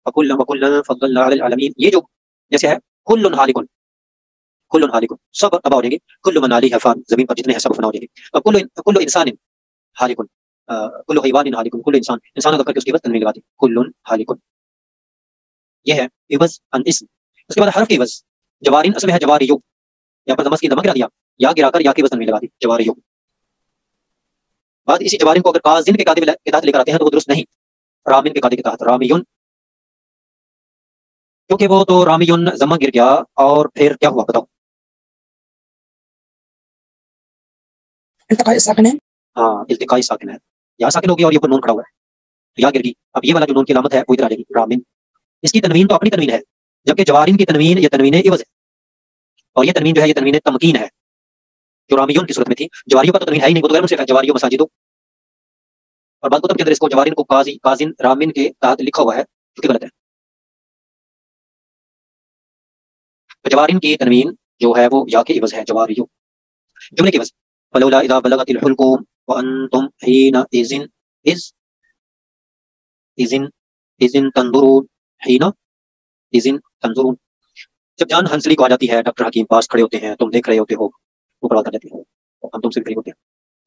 वकुल्लन फद्दलना अलल आलमीन, ये जो जैसे है कुल्लुन हालिकुन, कुल्लुन हालिकुन, सब तबाह हो जाएंगे, कुल्लु मन अलैहा फान, जमीन पर जितने हैं सब फना हो जाएंगे, और कुल्लु इंसानिन हालिकुन, कुल्लु हैवानिन हालिकुन, कुल्लु इंसान, इंसान अगर करके उसके बाद तनवीन लगा दी, कुल्लुन हालिकुन, ये है इवज अन इस्म। उसके बाद हर्फ की इवज, जवारिन असल में है जवारियो, यहाँ पर नमस की दमा गिरा दिया, या गिराकर या की वजन में लगा दी, जवारियो। बाद इसी जवारिन को अगर काजिन के कातिब के तहत लेकर आते हैं तो वो दुरुस्त नहीं, रामिन के कातिब के तहत, रामियुन, क्योंकि वो तो रामियुन जमा गिर गया और फिर क्या हुआ बताओ? इल्तिकाई साकिन है। हाँ, इल्तिकाई साकिन है, यहाँ साकिन हो गया और ये ऊपर नून खड़ा हुआ है, तो यहाँ गिर गई। अब ये वाला जो नून की अलामत है वो इधर आ जाएगी, रामिन। इसकी तनवीन तो अपनी तनवीन है, जबकि जवारिन की तनवीन ये तनवीन इवज है, और ये तनवीन जो है ये तनवीन तमकीन है, जो रामियुन की सूरत में थी। जवारियों का तो तनवीन है ही नहीं, वो तो गैर मुंसिफ है, जवारियों मसाजिदो, और बाद कुतुब के अंदर इसको जवारिन को काजी काजिन रामिन के तहत लिखा हुआ है, जो कि गलत है। तो जवारिन की तनवीन जो है वो या के इवज है, जवारियो। जुमले की इवज, फलौला इज़ा बलगतिल हुल्कूम व अंतुम हीना इज़िन इज़ इज़िन इज़िन तंजुरून, हीना इज़िन तंजुरून, जब जान हंसली को आ जाती है, डॉक्टर हकीम पास खड़े होते हैं, तुम देख रहे होते हो, ऊपर बात कर जाती है, हम तुमसे करीब होते हैं।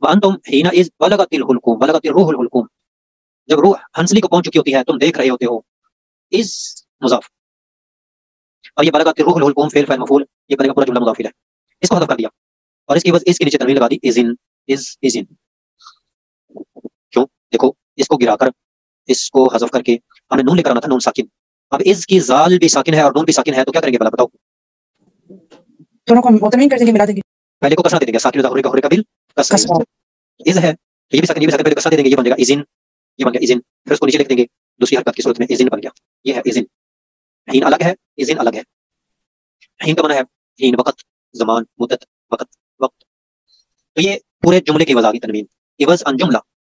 व अंतुम हीना इज़ बलगतिल हुल्कूम, बलगतिल रूहुल हुल्कूम, जब रूह हंसली को पहुंच चुकी होती है, तुम देख रहे होते हो, इज़ मुज़ाफ, और ये बलगतिल रूहुल हुल्कूम फेल फाइल मफूल, ये बनेगा पूरा जुमला मुदाफिल है, इसको हज़फ कर दिया, और इसकी वजह इसके नीचे तनवीन लगा दी, इज़िन इज़ इन। क्यों? देखो, इसको गिराकर इसको हज़फ करके हमने नून लेकर आना था, नून साकिन। अब इज़ की जाल भी साकिन है और नून भी साकिन है, तो क्या करेंगे भला बताओ? दोनों को तनवीन कर देंगे, मिला देंगे, पहले को कसरा दे देंगे, साकिन ज़ाहुर का बिल कसरा, इज़ है ये भी साकिन पहले कसरा दे देंगे, ये बन जाएगा इज़िन, ये बन गया इज़िन, फिर उसको नीचे लिख देंगे दूसरी हरकत की सूरत में, इज़िन बन गया, ये है इज़िन। हीन अलग है, इज़िन अलग है। हीन का माना है हीन वक़्त, ज़मान, मुद्दत, वक़्त, वक़्त। तो ये पूरे जुमले की वज़ा की तनवीन, इवज़ अन जुमला,